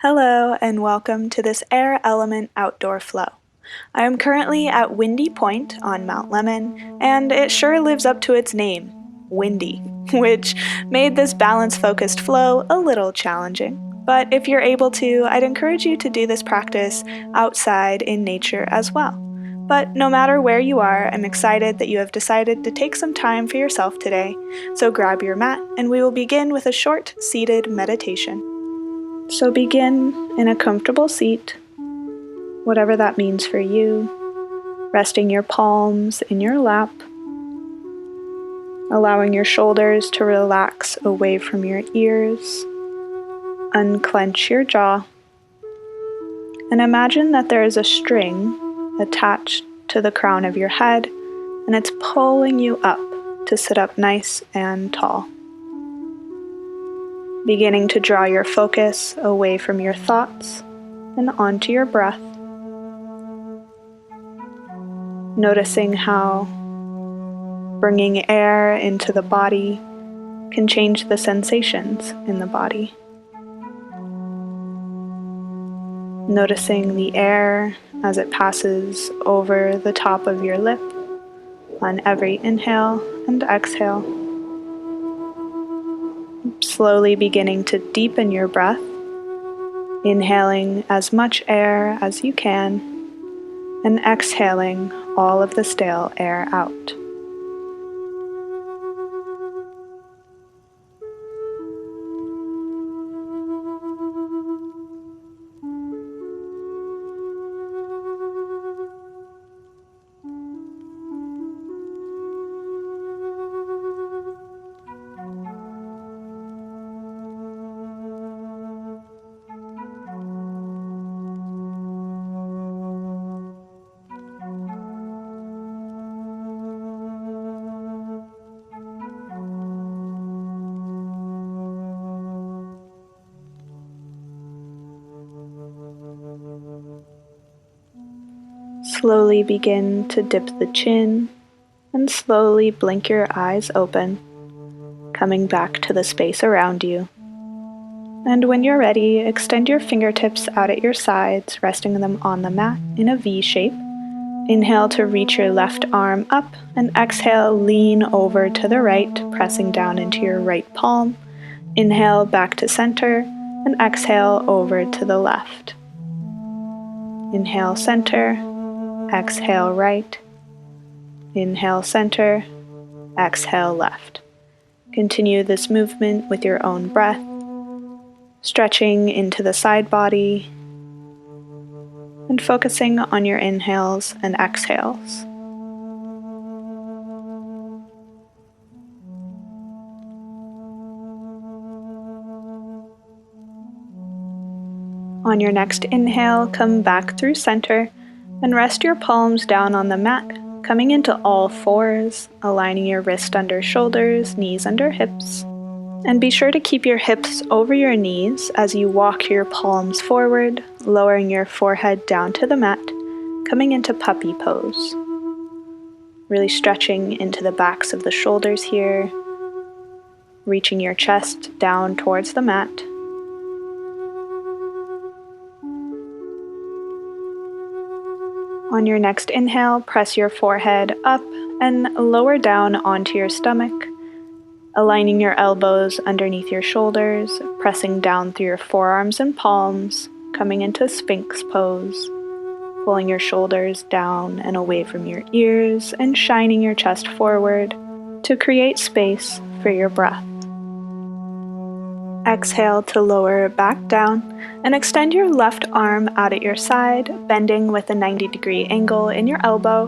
Hello and welcome to this Air Element Outdoor Flow. I am currently at Windy Point on Mount Lemmon, and it sure lives up to its name, windy, which made this balance-focused flow a little challenging. But if you're able to, I'd encourage you to do this practice outside in nature as well. But no matter where you are, I'm excited that you have decided to take some time for yourself today, so grab your mat and we will begin with a short seated meditation. So begin in a comfortable seat, whatever that means for you, resting your palms in your lap, allowing your shoulders to relax away from your ears, unclench your jaw, and imagine that there is a string attached to the crown of your head, and it's pulling you up to sit up nice and tall. Beginning to draw your focus away from your thoughts and onto your breath. Noticing how bringing air into the body can change the sensations in the body. Noticing the air as it passes over the top of your lip on every inhale and exhale. Slowly beginning to deepen your breath, inhaling as much air as you can, and exhaling all of the stale air out. Slowly begin to dip the chin and slowly blink your eyes open, coming back to the space around you. And when you're ready, extend your fingertips out at your sides, resting them on the mat in a V shape. Inhale to reach your left arm up, and exhale, lean over to the right, pressing down into your right palm. Inhale back to center, and exhale over to the left. Inhale center, exhale right. Inhale center, exhale left. Continue this movement with your own breath, stretching into the side body and focusing on your inhales and exhales. On your next inhale, come back through center and rest your palms down on the mat, coming into all fours, aligning your wrist under shoulders, knees under hips. And be sure to keep your hips over your knees as you walk your palms forward, lowering your forehead down to the mat, coming into puppy pose. Really stretching into the backs of the shoulders here, reaching your chest down towards the mat. On your next inhale, press your forehead up and lower down onto your stomach, aligning your elbows underneath your shoulders, pressing down through your forearms and palms, coming into Sphinx Pose, pulling your shoulders down and away from your ears and shining your chest forward to create space for your breath. Exhale to lower back down and extend your left arm out at your side, bending with a 90-degree angle in your elbow.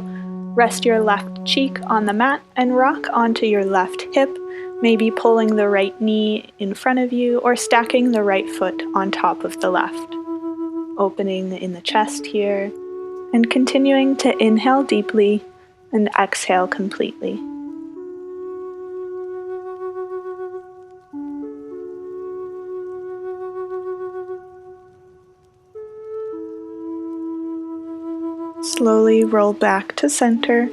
Rest your left cheek on the mat and rock onto your left hip, maybe pulling the right knee in front of you or stacking the right foot on top of the left. Opening in the chest here and continuing to inhale deeply and exhale completely. Slowly roll back to center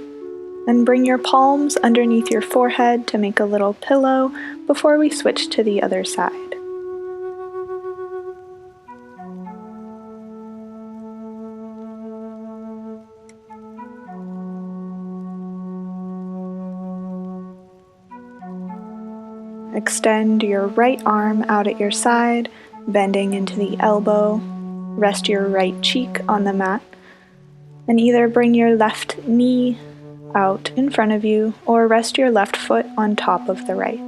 and bring your palms underneath your forehead to make a little pillow before we switch to the other side. Extend your right arm out at your side, bending into the elbow. Rest your right cheek on the mat, and either bring your left knee out in front of you or rest your left foot on top of the right.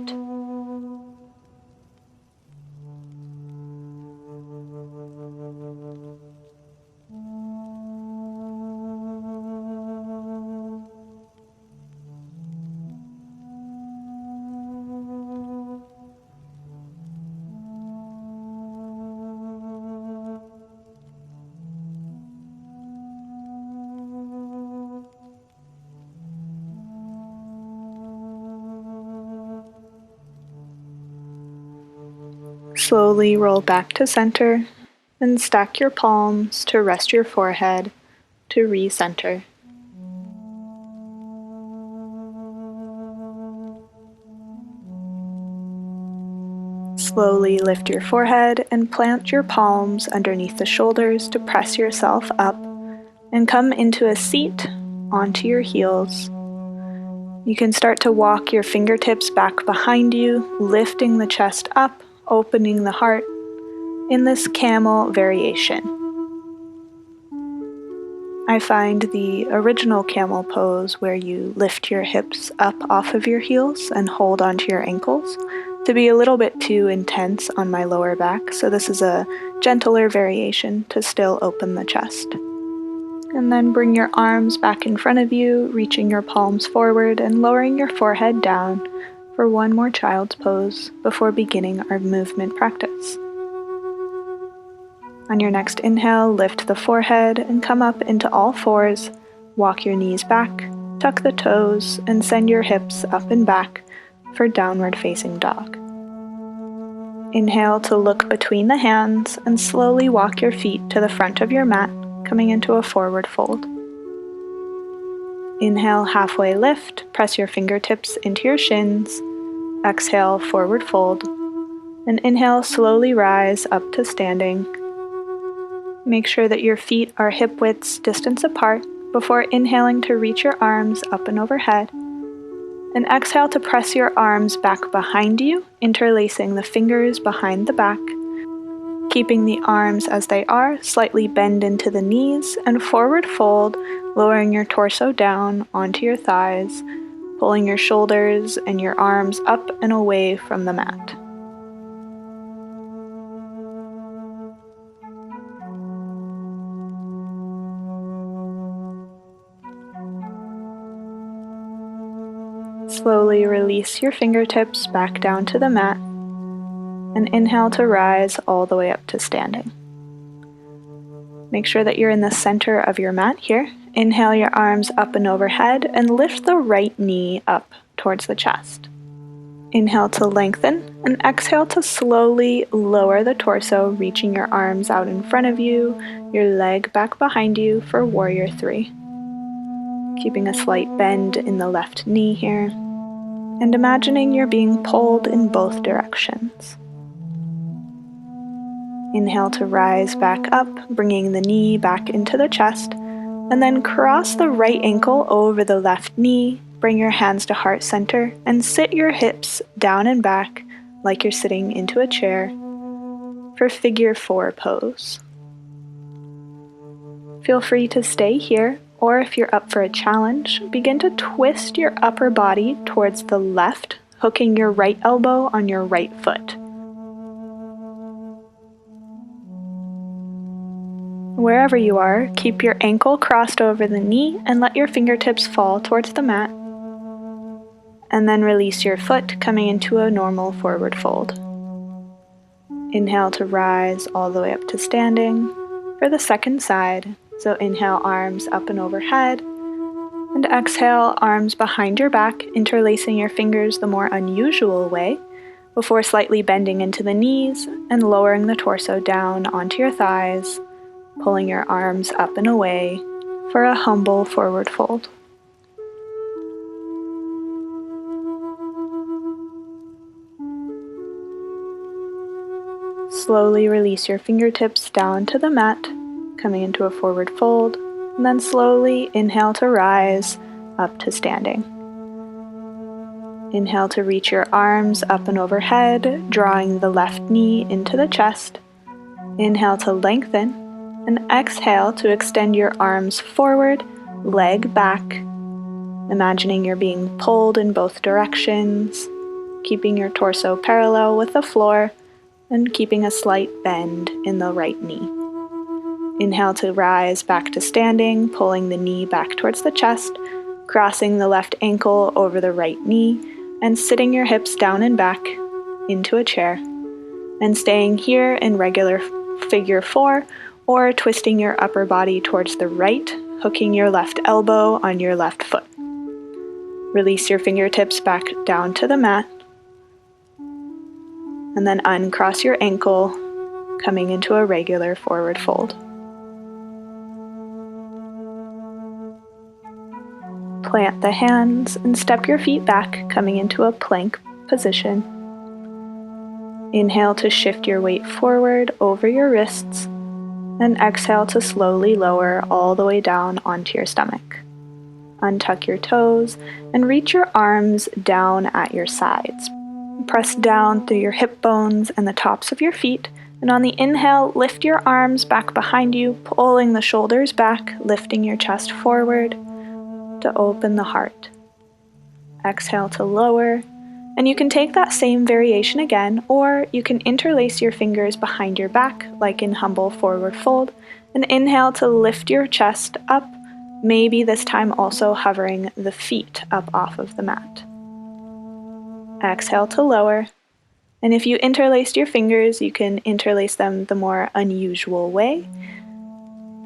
Slowly roll back to center and stack your palms to rest your forehead to recenter. Slowly lift your forehead and plant your palms underneath the shoulders to press yourself up and come into a seat onto your heels. You can start to walk your fingertips back behind you, lifting the chest up, opening the heart in this Camel Variation. I find the original Camel pose, where you lift your hips up off of your heels and hold onto your ankles, to be a little bit too intense on my lower back, so this is a gentler variation to still open the chest. And then bring your arms back in front of you, reaching your palms forward and lowering your forehead down for one more child's pose before beginning our movement practice. On your next inhale, lift the forehead and come up into all fours. Walk your knees back, tuck the toes, and send your hips up and back for downward facing dog. Inhale to look between the hands and slowly walk your feet to the front of your mat, coming into a forward fold. Inhale, halfway lift, press your fingertips into your shins. Exhale, forward fold. And inhale, slowly rise up to standing. Make sure that your feet are hip widths distance apart before inhaling to reach your arms up and overhead. And exhale to press your arms back behind you, interlacing the fingers behind the back. Keeping the arms as they are, slightly bend into the knees and forward fold, lowering your torso down onto your thighs, pulling your shoulders and your arms up and away from the mat. Slowly release your fingertips back down to the mat and inhale to rise all the way up to standing. Make sure that you're in the center of your mat here. Inhale your arms up and overhead and lift the right knee up towards the chest. Inhale to lengthen and exhale to slowly lower the torso, reaching your arms out in front of you, your leg back behind you for Warrior 3. Keeping a slight bend in the left knee here, and imagining you're being pulled in both directions. Inhale to rise back up, bringing the knee back into the chest, and then cross the right ankle over the left knee, bring your hands to heart center, and sit your hips down and back like you're sitting into a chair for Figure 4 pose. Feel free to stay here, or if you're up for a challenge, begin to twist your upper body towards the left, hooking your right elbow on your right foot. Wherever you are, keep your ankle crossed over the knee and let your fingertips fall towards the mat. And then release your foot, coming into a normal forward fold. Inhale to rise all the way up to standing for the second side. So inhale, arms up and overhead, and exhale, arms behind your back, interlacing your fingers the more unusual way, before slightly bending into the knees and lowering the torso down onto your thighs, pulling your arms up and away for a humble forward fold. Slowly release your fingertips down to the mat, coming into a forward fold, and then slowly inhale to rise up to standing. Inhale to reach your arms up and overhead, drawing the left knee into the chest. Inhale to lengthen, and exhale to extend your arms forward, leg back, imagining you're being pulled in both directions, keeping your torso parallel with the floor, and keeping a slight bend in the right knee. Inhale to rise back to standing, pulling the knee back towards the chest, crossing the left ankle over the right knee, and sitting your hips down and back into a chair, and staying here in regular figure 4, or twisting your upper body towards the right, hooking your left elbow on your left foot. Release your fingertips back down to the mat, and then uncross your ankle, coming into a regular forward fold. Plant the hands and step your feet back, coming into a plank position. Inhale to shift your weight forward over your wrists, and exhale to slowly lower all the way down onto your stomach. Untuck your toes and reach your arms down at your sides. Press down through your hip bones and the tops of your feet, and on the inhale, lift your arms back behind you, pulling the shoulders back, lifting your chest forward to open the heart. Exhale to lower, and you can take that same variation again, or you can interlace your fingers behind your back like in humble forward fold, and inhale to lift your chest up, maybe this time also hovering the feet up off of the mat. Exhale to lower, and if you interlaced your fingers, you can interlace them the more unusual way,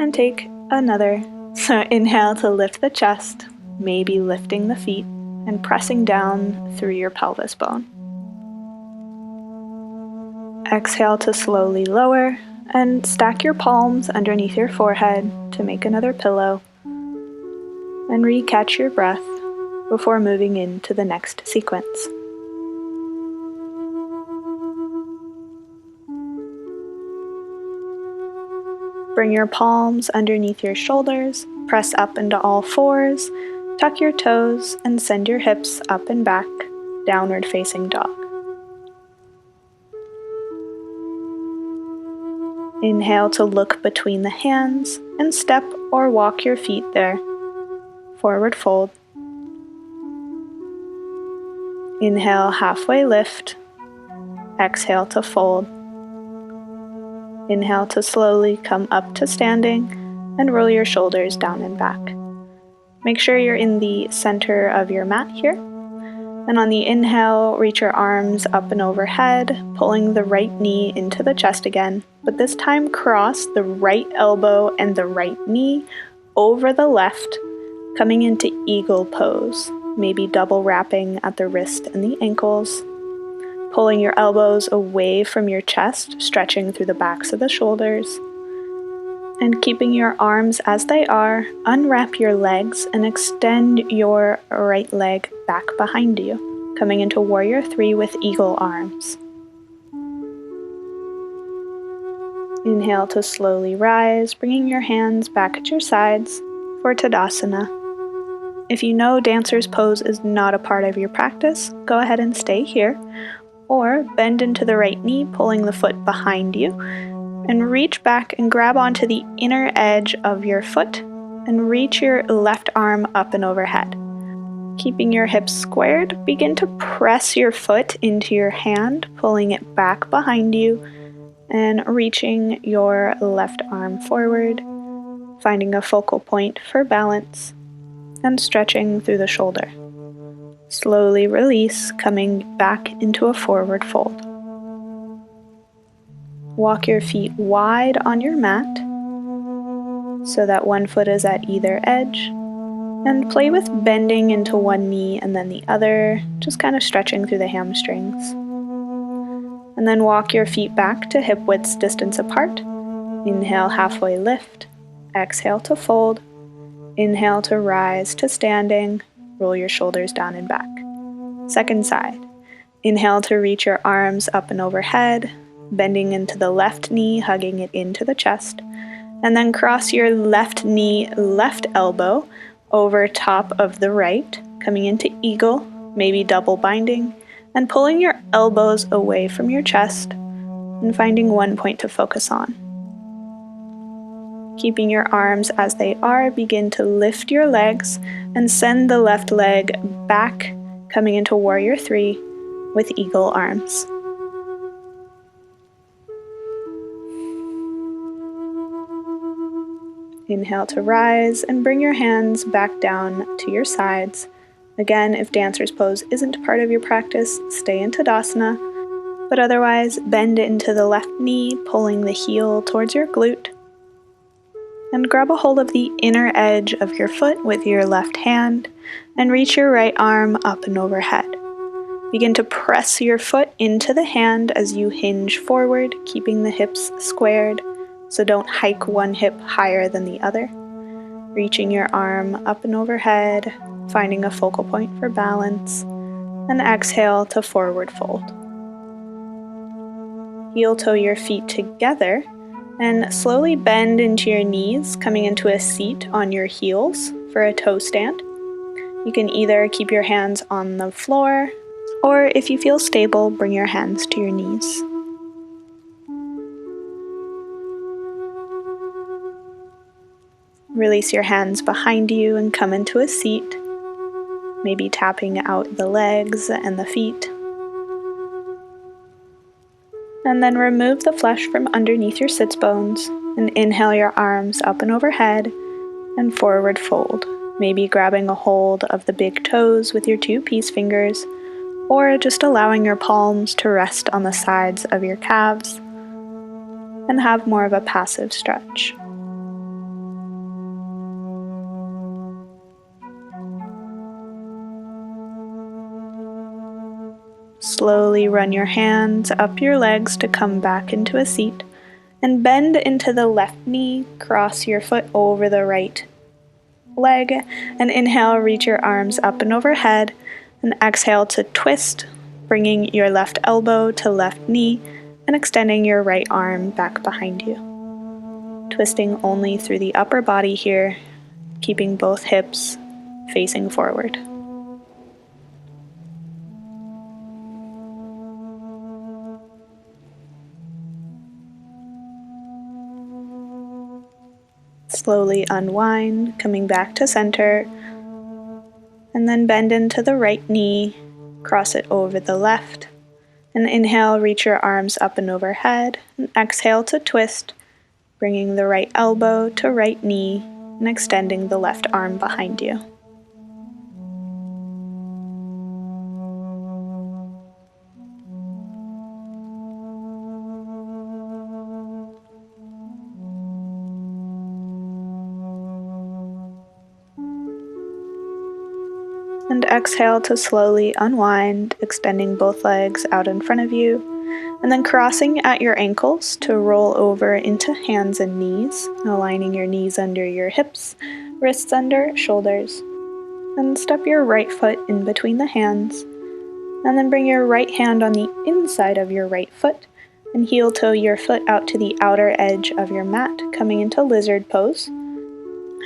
and take another. So inhale to lift the chest, maybe lifting the feet and pressing down through your pelvis bone. Exhale to slowly lower and stack your palms underneath your forehead to make another pillow, and recatch your breath before moving into the next sequence. Bring your palms underneath your shoulders, press up into all fours, tuck your toes, and send your hips up and back, downward facing dog. Inhale to look between the hands and step or walk your feet there. Forward fold. Inhale, halfway lift. Exhale to fold. Inhale to slowly come up to standing and roll your shoulders down and back. Make sure you're in the center of your mat here. And on the inhale, reach your arms up and overhead, pulling the right knee into the chest again, but this time cross the right elbow and the right knee over the left, coming into eagle pose, maybe double wrapping at the wrist and the ankles. Pulling your elbows away from your chest, stretching through the backs of the shoulders. And keeping your arms as they are, unwrap your legs and extend your right leg back behind you, coming into Warrior 3 with eagle arms. Inhale to slowly rise, bringing your hands back at your sides for Tadasana. If you know Dancer's Pose is not a part of your practice, go ahead and stay here. Or bend into the right knee, pulling the foot behind you, and reach back and grab onto the inner edge of your foot and reach your left arm up and overhead. Keeping your hips squared, begin to press your foot into your hand, pulling it back behind you and reaching your left arm forward, finding a focal point for balance and stretching through the shoulder. Slowly release, coming back into a forward fold. Walk your feet wide on your mat so that one foot is at either edge, and play with bending into one knee and then the other, just kind of stretching through the hamstrings. And then walk your feet back to hip width distance apart. Inhale, halfway lift. Exhale to fold. Inhale to rise to standing. Roll your shoulders down and back. Second side. Inhale to reach your arms up and overhead, bending into the left knee, hugging it into the chest. And then cross your left knee, left elbow over top of the right, coming into eagle, maybe double binding, and pulling your elbows away from your chest and finding one point to focus on. Keeping your arms as they are, begin to lift your legs and send the left leg back, coming into Warrior 3 with eagle arms. Inhale to rise and bring your hands back down to your sides. Again, if Dancer's Pose isn't part of your practice, stay in Tadasana, but otherwise bend into the left knee, pulling the heel towards your glute. And grab a hold of the inner edge of your foot with your left hand and reach your right arm up and overhead. Begin to press your foot into the hand as you hinge forward, keeping the hips squared, so don't hike one hip higher than the other. Reaching your arm up and overhead, finding a focal point for balance, and exhale to forward fold. Heel toe your feet together and slowly bend into your knees, coming into a seat on your heels for a toe stand. You can either keep your hands on the floor, or if you feel stable, bring your hands to your knees. Release your hands behind you and come into a seat, maybe tapping out the legs and the feet. And then remove the flesh from underneath your sits bones and inhale your arms up and overhead and forward fold, maybe grabbing a hold of the big toes with your 2 peace fingers, or just allowing your palms to rest on the sides of your calves and have more of a passive stretch. Slowly run your hands up your legs to come back into a seat and bend into the left knee, cross your foot over the right leg, and inhale, reach your arms up and overhead, and exhale to twist, bringing your left elbow to left knee and extending your right arm back behind you. Twisting only through the upper body here, keeping both hips facing forward. Slowly unwind, coming back to center, and then bend into the right knee, cross it over the left, and inhale, reach your arms up and overhead, and exhale to twist, bringing the right elbow to right knee and extending the left arm behind you. And exhale to slowly unwind, extending both legs out in front of you, and then crossing at your ankles to roll over into hands and knees, aligning your knees under your hips, wrists under, shoulders. And step your right foot in between the hands, and then bring your right hand on the inside of your right foot, and heel toe your foot out to the outer edge of your mat, coming into lizard pose.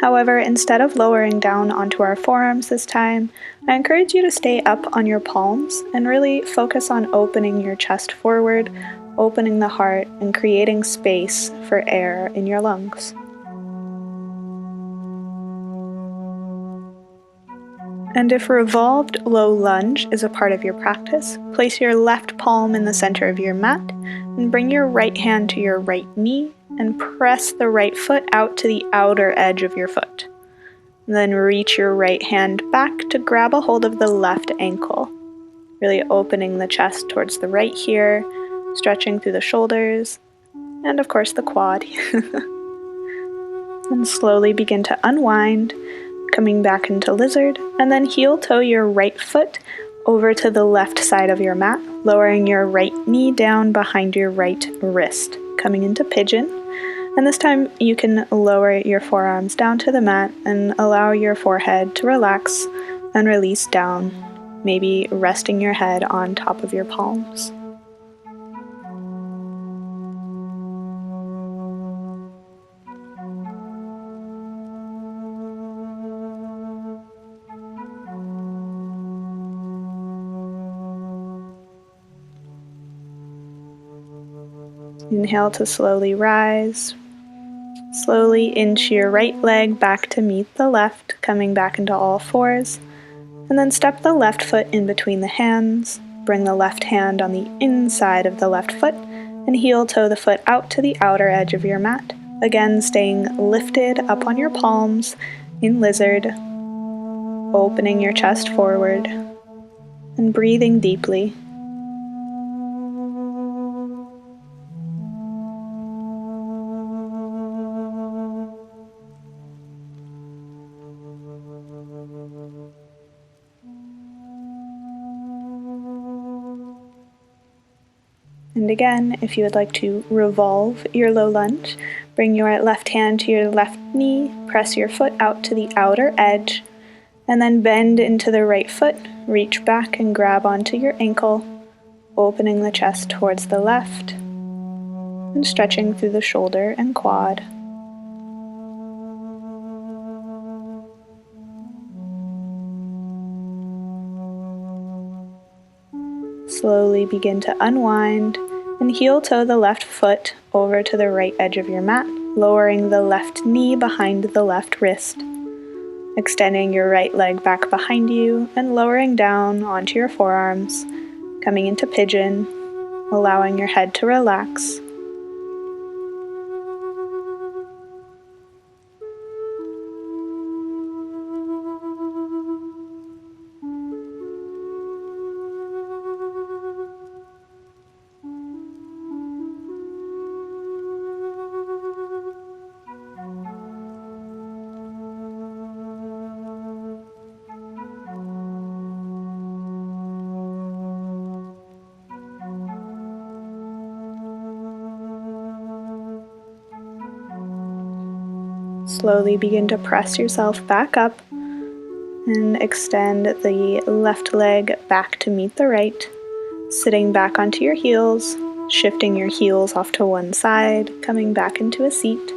However, instead of lowering down onto our forearms this time, I encourage you to stay up on your palms and really focus on opening your chest forward, opening the heart, and creating space for air in your lungs. And if revolved low lunge is a part of your practice, place your left palm in the center of your mat and bring your right hand to your right knee and press the right foot out to the outer edge of your foot. Then reach your right hand back to grab a hold of the left ankle, really opening the chest towards the right here, stretching through the shoulders, and of course the quad. And slowly begin to unwind, coming back into lizard, and then heel toe your right foot over to the left side of your mat, lowering your right knee down behind your right wrist, coming into pigeon. And this time you can lower your forearms down to the mat and allow your forehead to relax and release down, maybe resting your head on top of your palms. Inhale to slowly rise. Slowly inch your right leg back to meet the left, coming back into all fours. And then step the left foot in between the hands. Bring the left hand on the inside of the left foot and heel toe the foot out to the outer edge of your mat. Again, staying lifted up on your palms in lizard, opening your chest forward and breathing deeply. And again, if you would like to revolve your low lunge, bring your left hand to your left knee, press your foot out to the outer edge, and then bend into the right foot, reach back and grab onto your ankle, opening the chest towards the left, and stretching through the shoulder and quad. Slowly begin to unwind and heel toe the left foot over to the right edge of your mat, lowering the left knee behind the left wrist. Extending your right leg back behind you and lowering down onto your forearms, coming into pigeon, allowing your head to relax. Slowly begin to press yourself back up and extend the left leg back to meet the right, sitting back onto your heels, shifting your heels off to one side, coming back into a seat,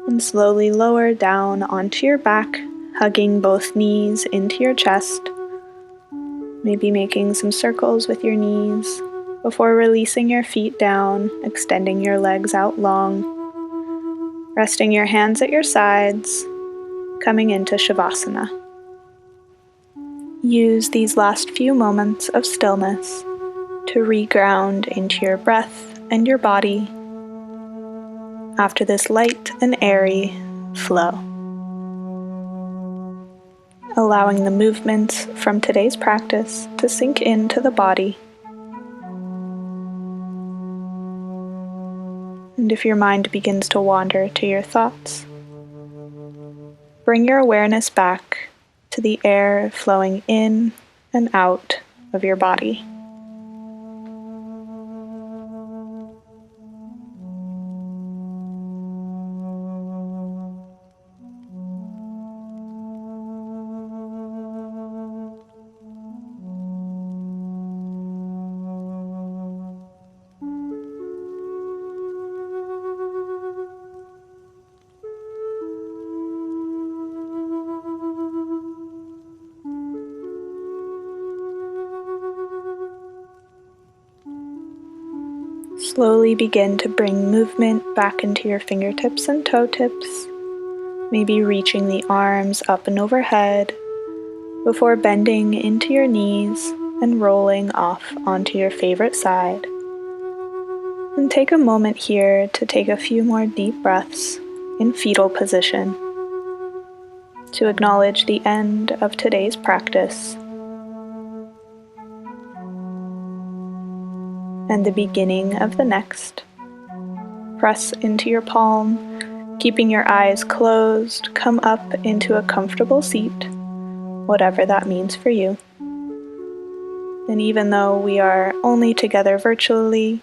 and slowly lower down onto your back, hugging both knees into your chest, maybe making some circles with your knees before releasing your feet down, extending your legs out long, resting your hands at your sides, coming into Shavasana. Use these last few moments of stillness to reground into your breath and your body after this light and airy flow. Allowing the movements from today's practice to sink into the body. And if your mind begins to wander to your thoughts, bring your awareness back to the air flowing in and out of your body. Slowly begin to bring movement back into your fingertips and toe tips, maybe reaching the arms up and overhead before bending into your knees and rolling off onto your favorite side. And take a moment here to take a few more deep breaths in fetal position to acknowledge the end of today's practice and the beginning of the next. Press into your palm, keeping your eyes closed, come up into a comfortable seat, whatever that means for you. And even though we are only together virtually,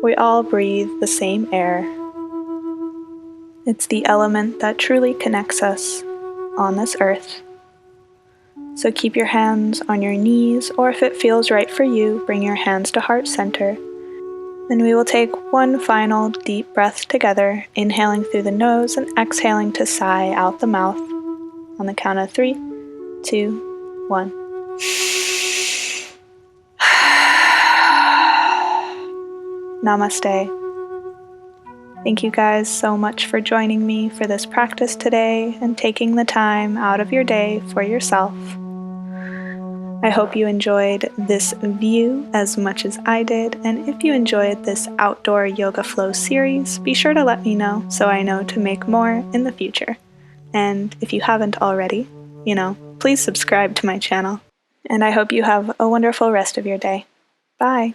we all breathe the same air. It's the element that truly connects us on this earth. So keep your hands on your knees, or if it feels right for you, bring your hands to heart center. And we will take one final deep breath together, inhaling through the nose and exhaling to sigh out the mouth. On the count of 3, 2, 1. Namaste. Thank you guys so much for joining me for this practice today and taking the time out of your day for yourself. I hope you enjoyed this view as much as I did, and if you enjoyed this outdoor yoga flow series, be sure to let me know so I know to make more in the future. And if you haven't already, please subscribe to my channel. And I hope you have a wonderful rest of your day. Bye!